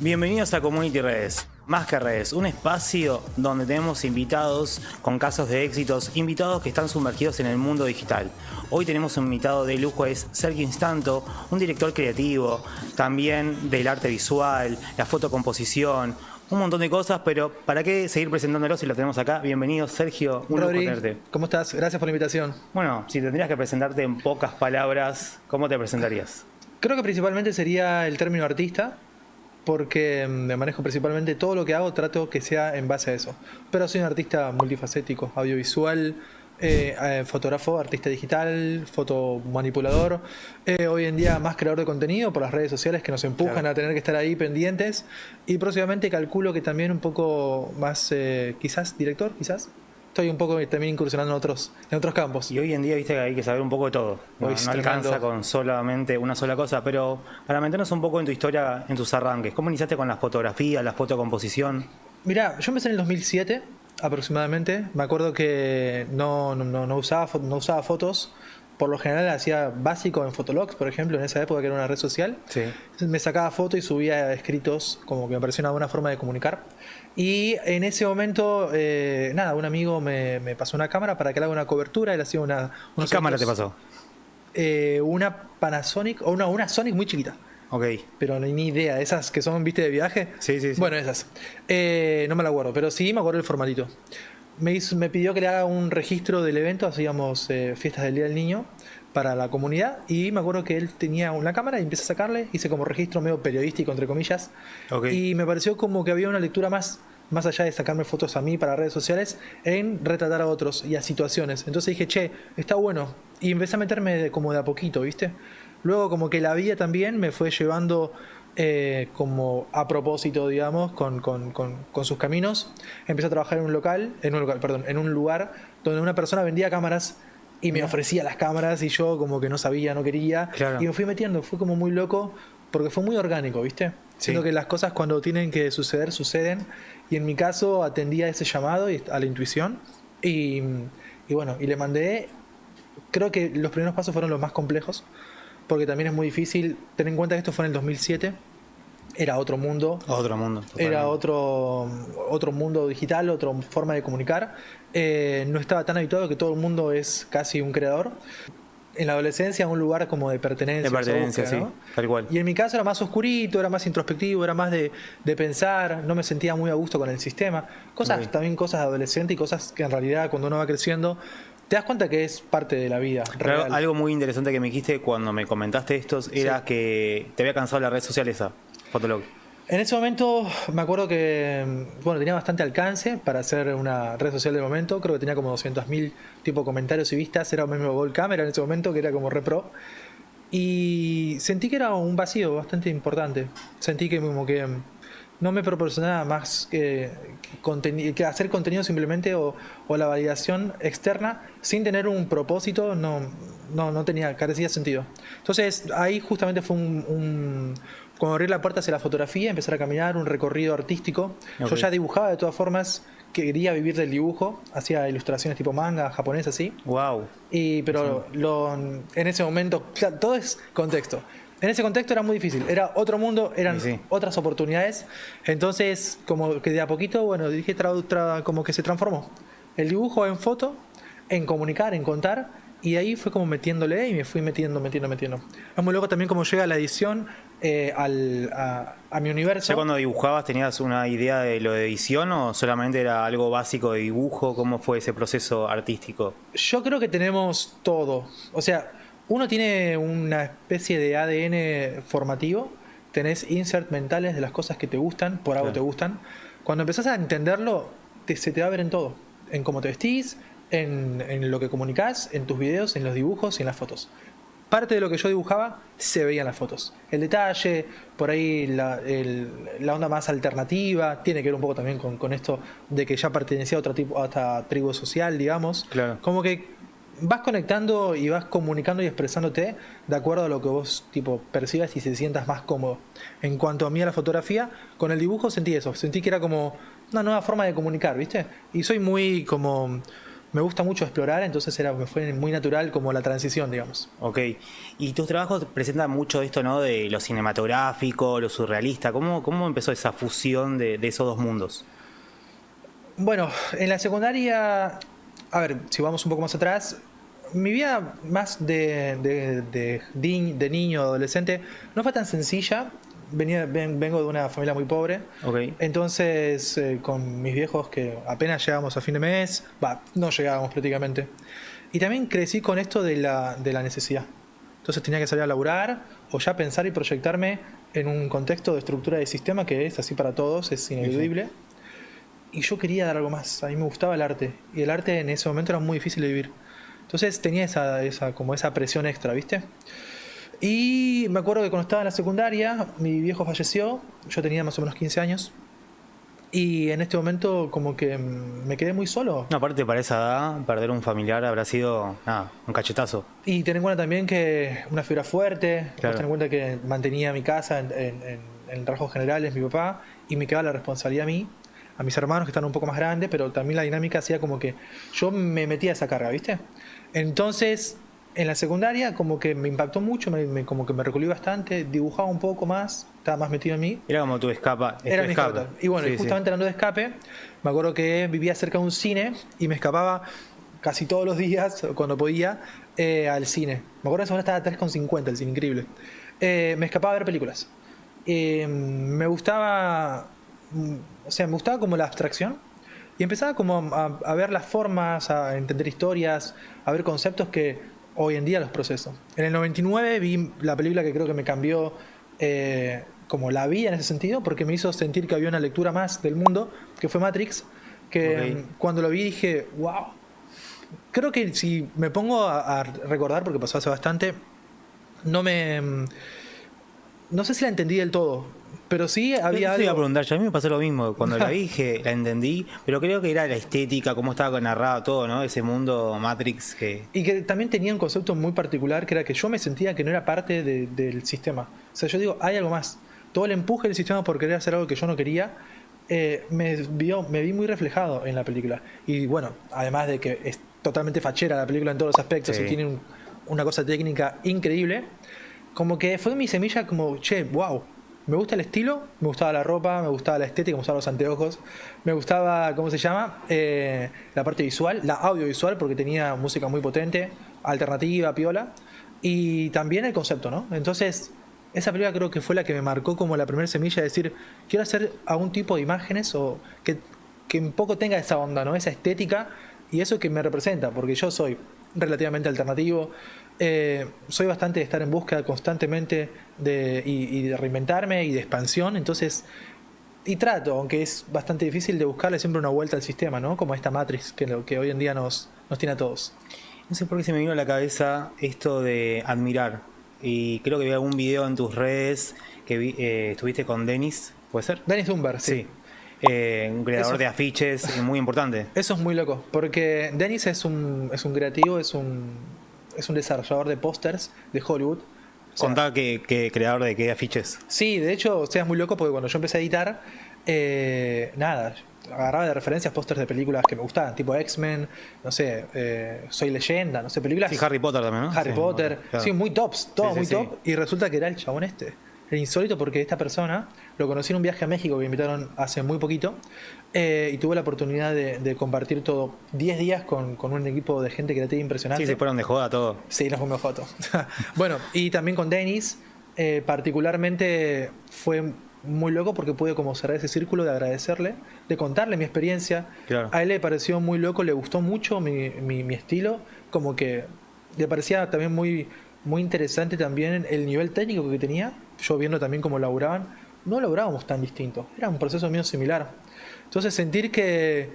Bienvenidos a Community Redes. Más que redes, un espacio donde tenemos invitados con casos de éxitos, invitados que están sumergidos en el mundo digital. Hoy tenemos un invitado de lujo, es Sergio Instanto, un director creativo, también del arte visual, la fotocomposición, un montón de cosas, pero ¿para qué seguir presentándolo si lo tenemos acá? Bienvenido, Sergio, un lujo tenerte. ¿Cómo estás? Gracias por la invitación. Bueno, si tendrías que presentarte en pocas palabras, ¿cómo te presentarías? Creo que principalmente sería el término artista, porque me manejo principalmente todo lo que hago, trato que sea en base a eso. Pero soy un artista multifacético, audiovisual, fotógrafo, artista digital, fotomanipulador. Hoy en día más creador de contenido por las redes sociales que nos empujan a tener que estar ahí pendientes. Y próximamente calculo que también un poco más, quizás director, quizás. Estoy un poco también incursionando en otros campos. Y hoy en día, viste que hay que saber un poco de todo. No alcanza con solamente una sola cosa, pero para meternos un poco en tu historia, en tus arranques, ¿cómo iniciaste con la fotografía, la fotocomposición? Mirá, yo empecé en el 2007 aproximadamente. Me acuerdo que no usaba fotos. Por lo general hacía básico en Fotologs, por ejemplo, en esa época que era una red social. Sí. Entonces me sacaba fotos y subía escritos, como que me pareció una buena forma de comunicar. Y en ese momento, un amigo me pasó una cámara para que le haga una cobertura. Él hacía ¿Qué cámara te pasó? Una Panasonic, o una Sonic muy chiquita. Ok. Pero ni idea, esas que son, viste, de viaje. Sí. Bueno, esas. No me la acuerdo, pero sí me acuerdo el formatito. Me pidió que le haga un registro del evento, hacíamos fiestas del Día del Niño para la comunidad, y me acuerdo que él tenía una cámara y empecé a sacarle, hice como registro medio periodístico, entre comillas, y me pareció como que había una lectura más allá de sacarme fotos a mí para redes sociales, en retratar a otros y a situaciones. Entonces dije, che, está bueno, y empecé a meterme como de a poquito, ¿viste? Luego como que la vida también me fue llevando como a propósito, digamos, con sus caminos. Empecé a trabajar en un lugar donde una persona vendía cámaras y me ofrecía las cámaras y yo como que no sabía, no quería. Claro. Y me fui metiendo, fue como muy loco porque fue muy orgánico, ¿viste? Siento que las cosas cuando tienen que suceder, suceden. Y en mi caso atendía a ese llamado y a la intuición. Y bueno, y le mandé. Creo que los primeros pasos fueron los más complejos, porque también es muy difícil. Ten en cuenta que esto fue en el 2007. Era otro mundo. Totalmente. Era otro mundo digital, otra forma de comunicar. No estaba tan habituado, que todo el mundo es casi un creador. En la adolescencia, un lugar como de pertenencia. De pertenencia, búsqueda, sí, ¿no? tal cual. Y en mi caso era más oscurito, era más introspectivo, era más de pensar. No me sentía muy a gusto con el sistema. También cosas de adolescente, y cosas que en realidad cuando uno va creciendo te das cuenta que es parte de la vida real. Algo muy interesante que me dijiste cuando me comentaste estos era que te había cansado la red social esa, Fotolog. En ese momento me acuerdo que tenía bastante alcance para hacer una red social del momento. Creo que tenía como 200.000 tipo comentarios y vistas. Era un mismo Gold Camera en ese momento, que era como re pro. Y sentí que era un vacío bastante importante. Sentí que como que no me proporcionaba más que hacer contenido simplemente, o la validación externa sin tener un propósito. Carecía sentido. Entonces ahí justamente fue como abrir la puerta hacia la fotografía, empezar a caminar un recorrido artístico. Yo ya dibujaba de todas formas, quería vivir del dibujo, hacía ilustraciones tipo manga, japonés, así. Wow. Pero en ese momento, claro, todo es contexto. En ese contexto era muy difícil, era otro mundo, eran otras oportunidades. Entonces, como que de a poquito, dije, como que se transformó el dibujo en foto, en comunicar, en contar. Y ahí fue como metiéndole y me fui metiendo. Es muy loco también como llega la edición a mi universo. ¿Ya cuando dibujabas tenías una idea de lo de edición o solamente era algo básico de dibujo? ¿Cómo fue ese proceso artístico? Yo creo que tenemos todo. O sea, uno tiene una especie de ADN formativo. Tenés insert mentales de las cosas que te gustan, por algo te gustan. Cuando empezás a entenderlo, se te va a ver en todo. En cómo te vestís, en lo que comunicás, en tus videos, en los dibujos y en las fotos. Parte de lo que yo dibujaba se veía en las fotos. El detalle, por ahí la onda más alternativa, tiene que ver un poco también con esto de que ya pertenecía a otra tribu social, digamos. Claro. Como que vas conectando y vas comunicando y expresándote de acuerdo a lo que vos percibas y se sientas más cómodo. En cuanto a mí, a la fotografía, con el dibujo sentí eso. Sentí que era como una nueva forma de comunicar, ¿viste? Y soy muy me gusta mucho explorar, entonces me fue muy natural como la transición, digamos. Ok. Y tus trabajos presentan mucho esto, ¿no? De lo cinematográfico, lo surrealista. ¿Cómo empezó esa fusión de esos dos mundos? Bueno, en la secundaria, a ver, si vamos un poco más atrás, mi vida más de niño, adolescente, no fue tan sencilla. Vengo de una familia muy pobre. Ok. Entonces, con mis viejos que apenas llegábamos a fin de mes, no llegábamos prácticamente. Y también crecí con esto de la necesidad. Entonces tenía que salir a laburar o ya pensar y proyectarme en un contexto de estructura de sistema que es así para todos, es ineludible. Y yo quería dar algo más. A mí me gustaba el arte. Y el arte en ese momento era muy difícil de vivir. Entonces tenía como esa presión extra, ¿viste? Y me acuerdo que cuando estaba en la secundaria, mi viejo falleció. Yo tenía más o menos 15 años. Y en este momento como que me quedé muy solo. No, aparte para esa edad, perder un familiar habrá sido un cachetazo. Y ten en cuenta también que una figura fuerte. Claro. Ten en cuenta que mantenía mi casa en rasgos generales, mi papá. Y me quedaba la responsabilidad a mis hermanos que están un poco más grandes, pero también la dinámica hacía como que yo me metía esa carga, ¿viste? Entonces, en la secundaria como que me impactó mucho, como que me recolí bastante, dibujaba un poco más, estaba más metido en mí. Era como tu escapa. Era mi escape. escape. Y bueno, Sí, justamente hablando de escape, me acuerdo que vivía cerca de un cine y me escapaba casi todos los días, cuando podía, al cine. Me acuerdo que esa hora estaba a 3,50 el cine, increíble. Me escapaba a ver películas. Me gustaba, o sea, me gustaba como la abstracción y empezaba como a ver las formas, a entender historias, a ver conceptos que hoy en día los proceso. En el 99 vi la película que creo que me cambió como la vida en ese sentido, porque me hizo sentir que había una lectura más del mundo, que fue Matrix, que cuando lo vi dije, wow. Creo que si me pongo a recordar, porque pasó hace bastante, no sé si la entendí del todo, pero sí había Te iba a algo. preguntar, yo a mí me pasó lo mismo. Cuando la vi dije, la entendí, pero creo que era la estética, cómo estaba narrado todo, ¿no? Ese mundo Matrix que... Y que también tenía un concepto muy particular, que era que yo me sentía que no era parte del sistema. O sea, yo digo, hay algo más. Todo el empuje del sistema por querer hacer algo que yo no quería, me vi muy reflejado en la película. Y bueno, además de que es totalmente fachera la película en todos los aspectos, Sí. y tiene una cosa técnica increíble, como que fue mi semilla como, che, wow. Me gusta el estilo, me gustaba la ropa, me gustaba la estética, me gustaban los anteojos, me gustaba, ¿cómo se llama? La parte visual, la audiovisual, porque tenía música muy potente, alternativa, piola, y también el concepto, ¿no? Entonces, esa película creo que fue la que me marcó como la primera semilla de decir, quiero hacer algún tipo de imágenes o que un poco tenga esa onda, ¿no? Esa estética y eso que me representa, porque yo soy relativamente alternativo. Soy bastante de estar en búsqueda constantemente y de reinventarme y de expansión, entonces, y trato, aunque es bastante difícil, de buscarle siempre una vuelta al sistema, ¿no? Como esta Matrix que hoy en día nos tiene a todos. No sé por qué se me vino a la cabeza esto de admirar. Y creo que vi algún video en tus redes que estuviste con Dennis, ¿puede ser? Dennis Dunbar, sí. Sí. Un creador Eso. de afiches muy importante. Eso es muy loco, porque Dennis es un creativo, es un desarrollador de pósters de Hollywood. O sea, Contá que creador de qué afiches. sí, de hecho, o sea, es muy loco porque cuando yo empecé a editar, nada, agarraba de referencias pósters de películas que me gustaban, tipo X-Men, no sé, Soy Leyenda, no sé, películas. Sí, Harry Potter también, ¿no? Harry Sí, Potter, claro. sí, muy tops, todo Sí, muy sí, top. Y resulta que era el chabón este. Era insólito porque esta persona lo conocí en un viaje a México que me invitaron hace muy poquito, y tuve la oportunidad de compartir todo 10 días con un equipo de gente creativa impresionante. Sí, se fueron de joda todo. Sí, nos fuimos foto. Bueno, y también con Dennis, particularmente fue muy loco porque pude como cerrar ese círculo de agradecerle, de contarle mi experiencia. Claro. A él le pareció muy loco, le gustó mucho mi estilo, como que le parecía también muy interesante también el nivel técnico que tenía, yo viendo también cómo laburaban. No laburábamos tan distinto, era un proceso mío similar. Entonces sentir que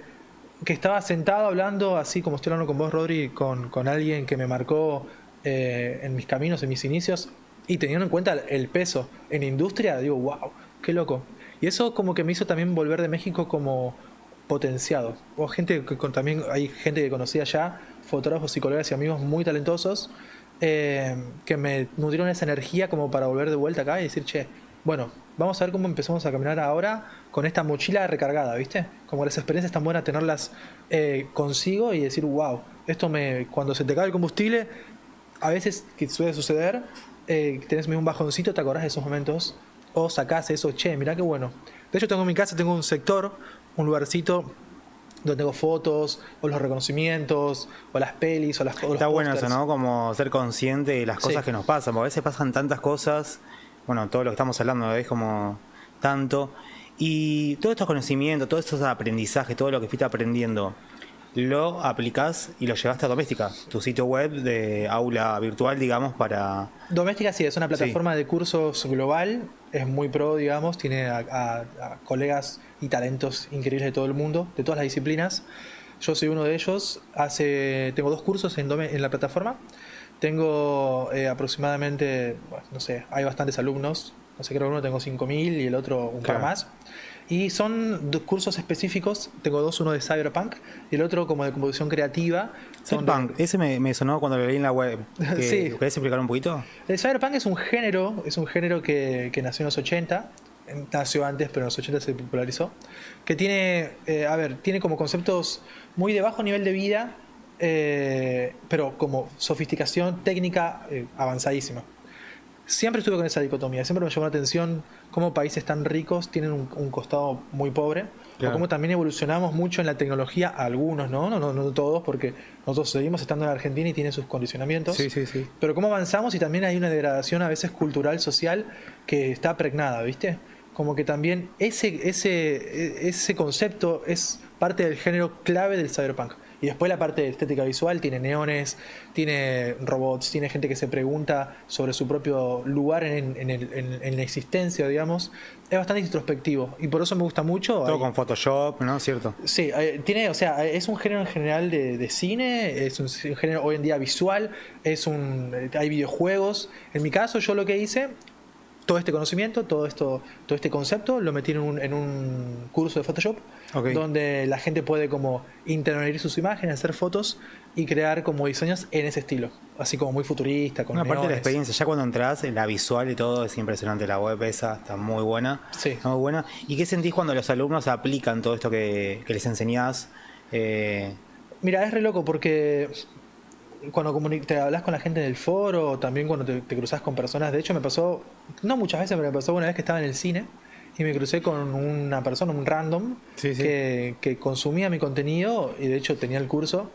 estaba sentado hablando, así como estoy hablando con vos, Rodri, con alguien que me marcó en mis caminos, en mis inicios, y teniendo en cuenta el peso en industria, digo, wow, qué loco. Y eso como que me hizo también volver de México como potenciado. O gente también hay gente que conocía allá, fotógrafos y colegas y amigos muy talentosos, que me nutrieron esa energía como para volver de vuelta acá y decir, che, bueno, vamos a ver cómo empezamos a caminar ahora con esta mochila recargada, ¿viste? Como las experiencias tan buenas tenerlas consigo y decir, wow, cuando se te acaba el combustible, a veces, que suele suceder, tenés un bajoncito, te acordás de esos momentos, o sacás eso, che, mirá qué bueno. De hecho, tengo en mi casa, tengo un sector, un lugarcito donde tengo fotos, o los reconocimientos, o las pelis, o los Está bueno eso, pósters. ¿no? Como ser consciente de las cosas Sí. que nos pasan, porque a veces pasan tantas cosas, bueno, todo lo que estamos hablando es como tanto, y todos estos conocimientos, todos estos aprendizajes, todo lo que fuiste aprendiendo, lo aplicás y lo llevaste a Doméstica, tu sitio web de aula virtual, digamos, para... Doméstica sí, es una plataforma de cursos global, es muy pro, digamos, tiene a colegas y talentos increíbles de todo el mundo, de todas las disciplinas. Yo soy uno de ellos, tengo 2 cursos en la plataforma, tengo aproximadamente, bueno, no sé, hay bastantes alumnos, no sé, creo que uno tengo 5.000 y el otro un par Claro. más. Y son 2 cursos específicos, tengo 2, uno de Cyberpunk y el otro como de composición creativa. donde- Cyberpunk, ese me sonó cuando lo leí en la web. Sí. ¿Querés explicar un poquito? El cyberpunk es un género que nació en los 80, nació antes, pero en los 80 se popularizó, que tiene como conceptos muy de bajo nivel de vida, pero como sofisticación técnica avanzadísima. Siempre estuve con esa dicotomía, siempre me llamó la atención cómo países tan ricos tienen un costado muy pobre, Claro. o cómo también evolucionamos mucho en la tecnología, algunos, ¿no? No todos, porque nosotros seguimos estando en Argentina y tiene sus condicionamientos. Sí, sí, sí. Pero cómo avanzamos y también hay una degradación a veces cultural, social, que está pregnada, ¿viste? Como que también ese concepto es parte del género clave del cyberpunk. Y después la parte de estética visual tiene neones, tiene robots, tiene gente que se pregunta sobre su propio lugar en la existencia, digamos. Es bastante introspectivo y por eso me gusta mucho. Todo con Photoshop, ¿no? ¿Cierto? Sí, o sea, es un género en general de cine, es un género hoy en día visual, hay videojuegos. En mi caso, yo lo que hice, todo este conocimiento, todo este concepto, lo metí en un curso de Photoshop, Ok. donde la gente puede como intervenir sus imágenes, hacer fotos y crear como diseños en ese estilo, así como muy futurista, con Una parte de la neones. experiencia, ya cuando entras, la visual y todo es impresionante. La web esa está muy buena. Sí. Muy buena. ¿Y qué sentís cuando los alumnos aplican todo esto que les enseñás? Mira, es re loco porque cuando te hablas con la gente en el foro, también cuando te cruzas con personas, de hecho me pasó, no muchas veces, pero me pasó una vez que estaba en el cine y me crucé con una persona, un random, Sí, sí. que consumía mi contenido y de hecho tenía el curso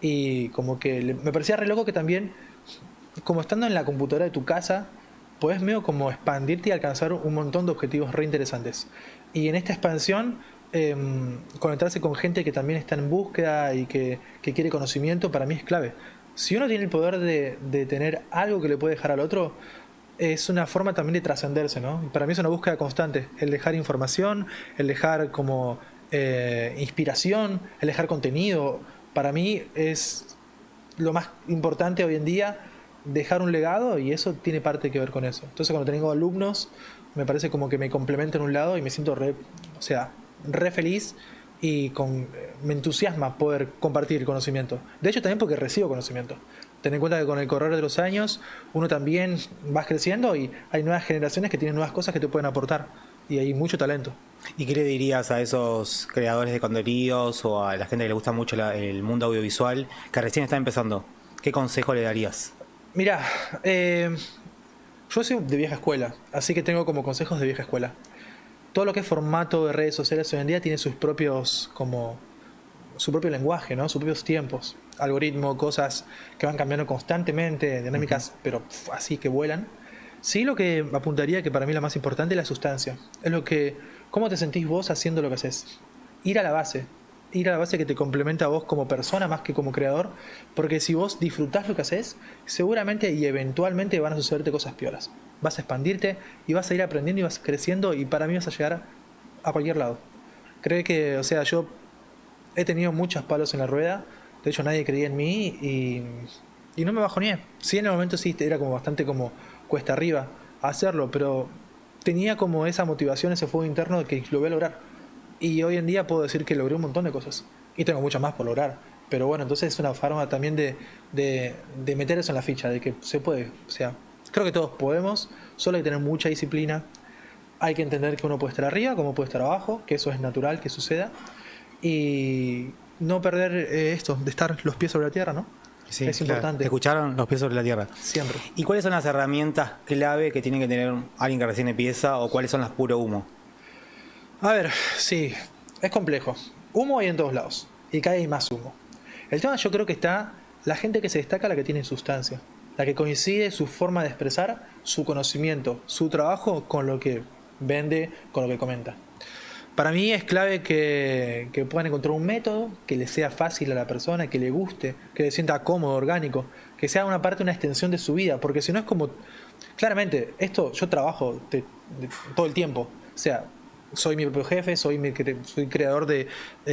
y como que me parecía re loco que también, como estando en la computadora de tu casa, podés medio como expandirte y alcanzar un montón de objetivos re interesantes. Y en esta expansión, conectarse con gente que también está en búsqueda y que quiere conocimiento, para mí es clave. Si uno tiene el poder de tener algo que le puede dejar al otro, es una forma también de trascenderse, ¿no? Para mí es una búsqueda constante, el dejar información, el dejar como inspiración, el dejar contenido. Para mí es lo más importante hoy en día, dejar un legado, y eso tiene parte que ver con eso. Entonces cuando tengo alumnos, me parece como que me complementan un lado y me siento re feliz y me entusiasma poder compartir conocimiento. De hecho también porque recibo conocimiento. Ten en cuenta que con el correr de los años uno también va creciendo y hay nuevas generaciones que tienen nuevas cosas que te pueden aportar y hay mucho talento. ¿Y qué le dirías a esos creadores de contenidos o a la gente que le gusta mucho el mundo audiovisual que recién está empezando? ¿Qué consejo le darías? Mira, yo soy de vieja escuela, así que tengo como consejos de vieja escuela. Todo lo que es formato de redes sociales hoy en día tiene su propio lenguaje, ¿no? Sus propios tiempos, algoritmo, cosas que van cambiando constantemente, dinámicas, pero así que vuelan. Sí, lo que apuntaría, que para mí lo más importante es la sustancia. Es cómo te sentís vos haciendo lo que haces. Ir a la base. Ir a la base que te complementa a vos como persona más que como creador. Porque si vos disfrutás lo que haces, seguramente y eventualmente van a sucederte cosas piolas. Vas a expandirte y vas a ir aprendiendo y vas creciendo y para mí vas a llegar a cualquier lado. Creo que, o sea, yo he tenido muchos palos en la rueda. De hecho, nadie creía en mí y no me bajoneé. Sí, en el momento sí era como bastante como cuesta arriba hacerlo, pero tenía como esa motivación, ese fuego interno de que lo voy a lograr. Y hoy en día puedo decir que logré un montón de cosas. Y tengo muchas más por lograr. Pero bueno, entonces es una forma también de meter eso en la ficha, de que se puede. O sea, creo que todos podemos, solo hay que tener mucha disciplina, Hay que entender que uno puede estar arriba como puede estar abajo, que eso es natural que suceda. Y no perder esto, de estar los pies sobre la tierra, ¿no? Sí, es claro. importante. Escucharon los pies sobre la tierra. Siempre. ¿Y cuáles son las herramientas clave que tiene que tener alguien que recién empieza o cuáles son las puro humo? A ver, sí, es complejo. Humo hay en todos lados y cada vez hay más humo. El tema yo creo que está la gente que se destaca, la que tiene sustancia, la que coincide su forma de expresar, su conocimiento, su trabajo con lo que vende, con lo que comenta. Para mí es clave que puedan encontrar un método que le sea fácil a la persona, que le guste, que le sienta cómodo, orgánico, que sea una parte, una extensión de su vida, porque si no es como, claramente, esto yo trabajo todo el tiempo, o sea, soy mi propio jefe, soy creador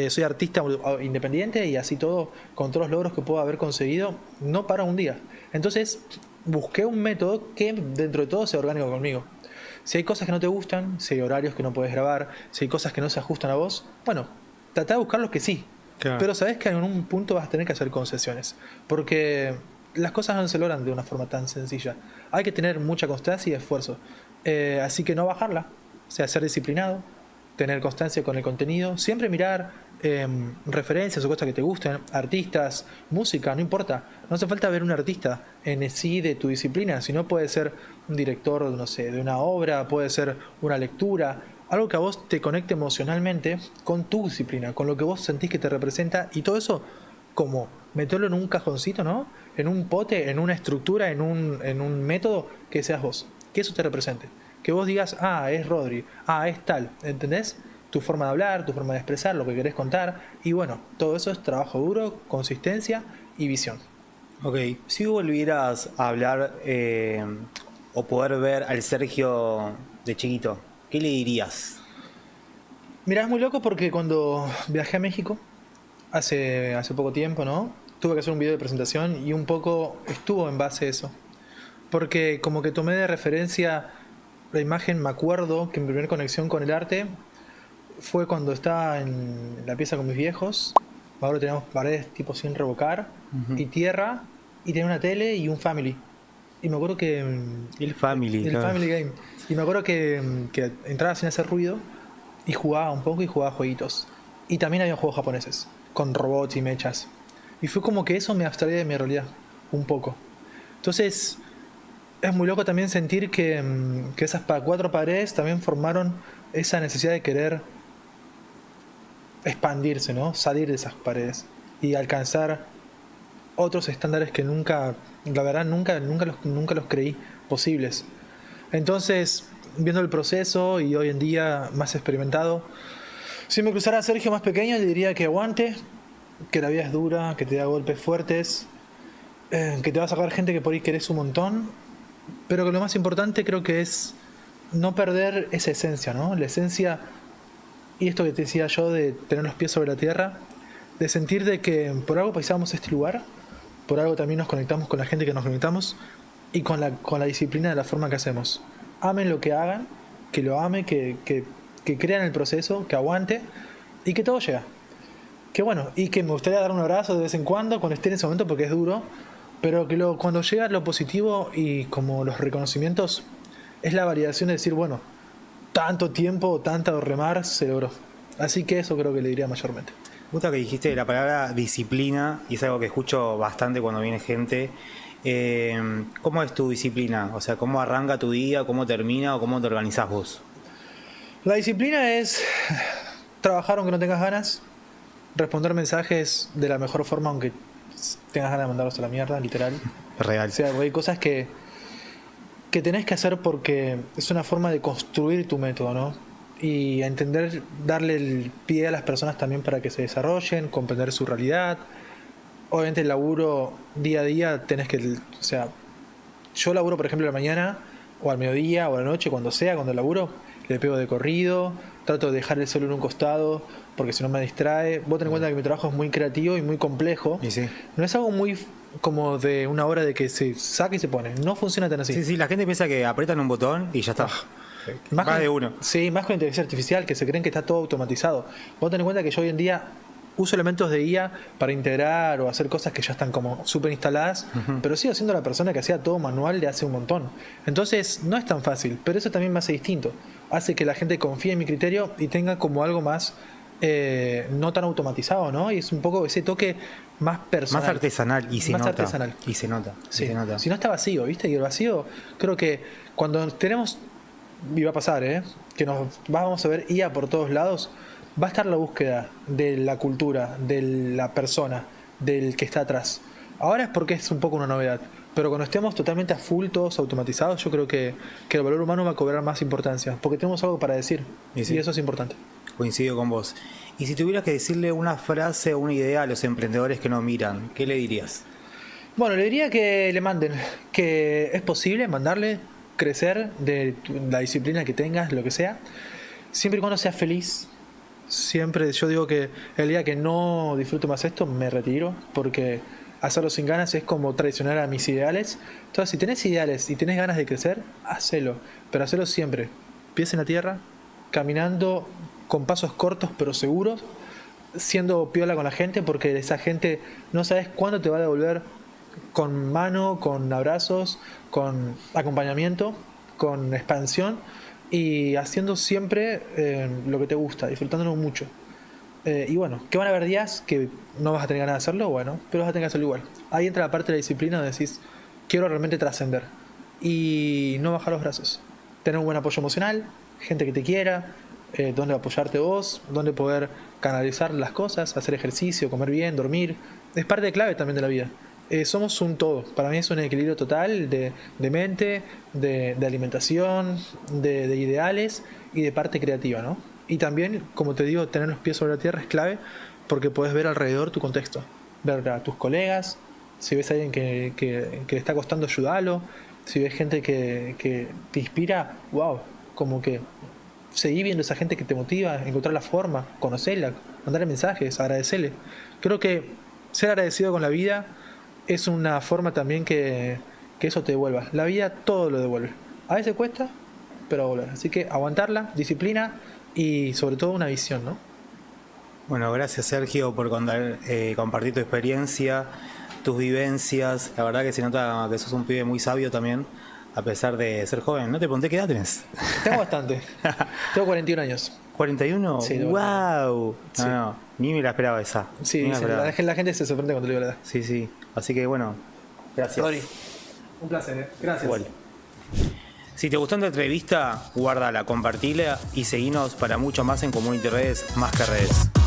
soy artista independiente y así todo, con todos los logros que puedo haber conseguido, no para un día. Entonces, busqué un método que dentro de todo sea orgánico conmigo. Si hay cosas que no te gustan, si hay horarios que no puedes grabar, si hay cosas que no se ajustan a vos, bueno, trata de buscar los que sí. Claro. Pero sabes que en un punto vas a tener que hacer concesiones. Porque las cosas no se logran de una forma tan sencilla. Hay que tener mucha constancia y esfuerzo. Así que no bajarla. O sea, ser disciplinado, tener constancia con el contenido, siempre mirar referencias o cosas que te gusten, artistas, música, no importa. No hace falta ver un artista en sí de tu disciplina, sino puede ser un director, no sé, de una obra, puede ser una lectura, algo que a vos te conecte emocionalmente con tu disciplina, con lo que vos sentís que te representa y todo eso como meterlo en un cajoncito, ¿no? En un pote, en una estructura, en un método que seas vos, que eso te represente. Que vos digas, es Rodri, es tal, ¿entendés? Tu forma de hablar, tu forma de expresar, lo que querés contar. Y bueno, todo eso es trabajo duro, consistencia y visión. Ok, si volvieras a hablar o poder ver al Sergio de chiquito, ¿qué le dirías? Mirá, es muy loco porque cuando viajé a México, hace poco tiempo, ¿no? Tuve que hacer un video de presentación y un poco estuvo en base a eso. Porque como que tomé de referencia la imagen, me acuerdo que mi primera conexión con el arte fue cuando estaba en la pieza con mis viejos. Ahora teníamos paredes tipo sin revocar y tierra y tenía una tele y un family. Y me acuerdo que El Family. el claro. family game. Y me acuerdo que entraba sin hacer ruido y jugaba un poco y jugaba jueguitos. Y también había juegos japoneses con robots y mechas. Y fue como que eso me abstraía de mi realidad un poco. Entonces es muy loco también sentir que esas cuatro paredes también formaron esa necesidad de querer expandirse, ¿no? Salir de esas paredes y alcanzar otros estándares que nunca, la verdad, nunca los creí posibles. Entonces, viendo el proceso y hoy en día más experimentado, si me cruzara a Sergio más pequeño, le diría que aguante, que la vida es dura, que te da golpes fuertes, que te va a sacar gente que por ahí querés un montón, pero que lo más importante creo que es no perder esa esencia, ¿no? La esencia, y esto que te decía yo de tener los pies sobre la tierra, de sentir de que por algo pisamos este lugar, por algo también nos conectamos con la gente que nos conectamos y con la disciplina de la forma que hacemos. Amen lo que hagan, que lo ame, que crean el proceso, que aguante y que todo llega. Que bueno, y que me gustaría dar un abrazo de vez en cuando esté en ese momento porque es duro, pero que cuando llega lo positivo y como los reconocimientos es la validación de decir, bueno, tanto tiempo, tanto remar se logró. Así que eso creo que le diría mayormente. Me gusta que dijiste la palabra disciplina y es algo que escucho bastante cuando viene gente. ¿Cómo es tu disciplina? O sea, ¿cómo arranca tu día? ¿Cómo termina? ¿O cómo te organizás vos? La disciplina es trabajar aunque no tengas ganas, responder mensajes de la mejor forma aunque tengas ganas de mandarlos a la mierda, literal. Real. O sea, hay cosas que tenés que hacer porque es una forma de construir tu método, ¿no? Y entender, darle el pie a las personas también para que se desarrollen, comprender su realidad. Obviamente el laburo día a día tenés que, o sea, yo laburo por ejemplo a la mañana o al mediodía o a la noche, cuando laburo, le pego de corrido, trato de dejar el celular en un costado porque si no me distrae. Vos tenés en cuenta que mi trabajo es muy creativo y muy complejo. Y sí. No es algo muy como de una hora de que se saca y se pone. No funciona tan así. Sí, la gente piensa que apretan un botón y ya está. Más de uno. Sí, más con inteligencia artificial, que se creen que está todo automatizado. Vos tenés en cuenta que yo hoy en día uso elementos de IA para integrar o hacer cosas que ya están como súper instaladas, pero sigo siendo la persona que hacía todo manual de hace un montón. Entonces no es tan fácil, pero eso también me hace distinto. Hace que la gente confíe en mi criterio y tenga como algo más no tan automatizado, ¿no? Y es un poco ese toque más personal. Más artesanal y se Más nota. artesanal. Y se nota. Sí. Y se nota. Si no está vacío, ¿viste? Y el vacío, creo que cuando tenemos, y va a pasar, que nos vamos a ver IA por todos lados, va a estar la búsqueda de la cultura, de la persona, del que está atrás. Ahora es porque es un poco una novedad, pero cuando estemos totalmente a full, todos automatizados, yo creo que el valor humano va a cobrar más importancia, porque tenemos algo para decir, Y sí. y eso es importante. Coincido con vos. Y si tuvieras que decirle una frase o una idea a los emprendedores que nos miran, ¿qué le dirías? Bueno, le diría que le manden, que es posible mandarle, crecer de la disciplina que tengas, lo que sea, siempre y cuando seas feliz. Siempre yo digo que el día que no disfruto más esto, me retiro, porque hacerlo sin ganas es como traicionar a mis ideales. Entonces, si tenés ideales y tenés ganas de crecer, hacelo, pero hacelo siempre. Pies en la tierra, caminando con pasos cortos pero seguros, siendo piola con la gente, porque esa gente no sabes cuándo te va a devolver con mano, con abrazos, con acompañamiento, con expansión y haciendo siempre lo que te gusta, disfrutándolo mucho. Y bueno, que van a haber días que no vas a tener ganas de hacerlo, bueno, pero vas a tener que hacerlo igual. Ahí entra la parte de la disciplina donde decís, quiero realmente trascender y no bajar los brazos. Tener un buen apoyo emocional, gente que te quiera, donde apoyarte vos, donde poder canalizar las cosas, hacer ejercicio, comer bien, dormir. Es parte clave también de la vida. Somos un todo. Para mí es un equilibrio total de mente, de alimentación, de ideales y de parte creativa, ¿no? Y también, como te digo, tener los pies sobre la tierra es clave porque puedes ver alrededor tu contexto. Ver a tus colegas, si ves a alguien que le está costando, ayudarlo. Si ves gente que te inspira, wow, como que seguir viendo a esa gente que te motiva, encontrar la forma, conocerla, mandarle mensajes, agradecerle. Creo que ser agradecido con la vida es una forma también que eso te devuelva. La vida todo lo devuelve. A veces cuesta, pero volver. Así que aguantarla, disciplina y sobre todo una visión, ¿no? Bueno, gracias Sergio por compartir tu experiencia, tus vivencias. La verdad que se nota que sos un pibe muy sabio también, a pesar de ser joven. ¿No te pregunté qué edad tenés? Tengo bastante. Tengo 41 años. ¿41? Sí, ¡Wow! Sí. No, ni me la esperaba esa. Sí, Ni me la esperaba. la gente se sorprende cuando le digo la edad. Sí, sí. Así que bueno, gracias. Rodri, un placer, Gracias. Igual. Si te gustó esta entrevista, guárdala, compartila y seguinos para mucho más en Community Redes, más que redes.